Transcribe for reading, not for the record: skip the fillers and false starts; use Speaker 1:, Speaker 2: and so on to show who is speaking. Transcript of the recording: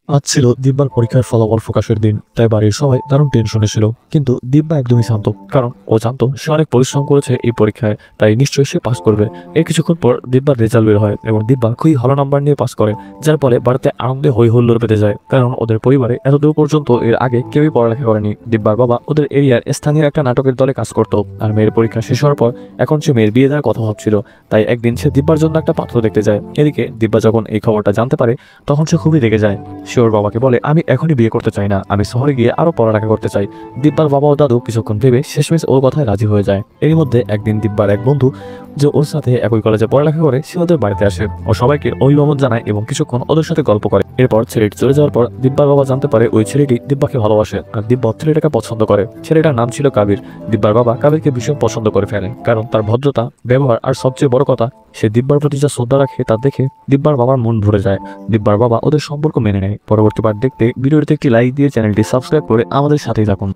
Speaker 1: আজ ছিল দিব্যার পরীক্ষার ফলাফল প্রকাশের দিন, তাই বাড়ির সবাই দারুণ টেনশনে ছিল। কিন্তু দিব্যা একদমই শান্ত, কারণ ও জানতো সে অনেক পরিশ্রম করেছে এই পরীক্ষায়, তাই নিশ্চয়ই সে পাস করবে। এর কিছুক্ষণ পর দিব্যার রেজাল্ট বের হয় এবং দিব্যা খুবই ভালো নাম্বার নিয়ে পাস করে, যার ফলে বাড়িতে আনন্দে হই হুল্লোড় পেতে যায়, কারণ ওদের পরিবারে এতদূর পর্যন্ত এর আগে কেউই পড়ালেখা করেনি। দিব্যার বাবা ওদের এরিয়ার স্থানীয় একটা নাটকের দলে কাজ করতো, আর মেয়ের পরীক্ষা শেষ হওয়ার পর এখন সে মেয়ের বিয়ে দেওয়ার কথা ভাবছিল। তাই একদিন সে দিব্যার জন্য একটা পাত্র দেখতে যায়। এদিকে দিব্যা যখন এই খবরটা জানতে পারে, তখন সে খুবই রেগে যায়। সে ওর বাবাকে বলে, আমি এখনই বিয়ে করতে চাই না, আমি শহরে গিয়ে আরো পড়ালেখা করতে চাই। দিব্যার বাবা ও দাদু কিছুক্ষণ ভেবে শেষমেশ ওর কথায় রাজি হয়ে যায়। এর মধ্যে একদিন দিব্যার এক বন্ধু, যে ওর সাথে একই কলেজে পড়ালেখা করে, সে ওদের বাড়িতে আসে ও সবাইকে অভিবাদন জানায় এবং কিছুক্ষণ ওদের সাথে গল্প করে। এরপর ছেলেটি চলে যাওয়ার পর দিব্যার বাবা জানতে পারে ওই ছেলেটি দিব্যাকে ভালোবাসে, আর দিব্যা ছেলেটাকে পছন্দ করে। ছেলেটার নাম ছিল কাবির। দিব্যার বাবা কাবিরকে ভীষণ পছন্দ করে ফেলেন, কারণ তার ভদ্রতা, ব্যবহার আর সবচেয়ে বড় কথা, সে দিব্যার প্রতি যা শ্রদ্ধা রাখে তা দেখে দিব্যার বাবার মন ভরে যায়। দিব্যার বাবা ওদের সম্পর্ক মেনে নেয়। পরবর্তী পার্ট দেখতে ভিডিওটিতে একটি লাইক দিয়ে চ্যানেলটি সাবস্ক্রাইব করে আমাদের সাথেই থাকুন।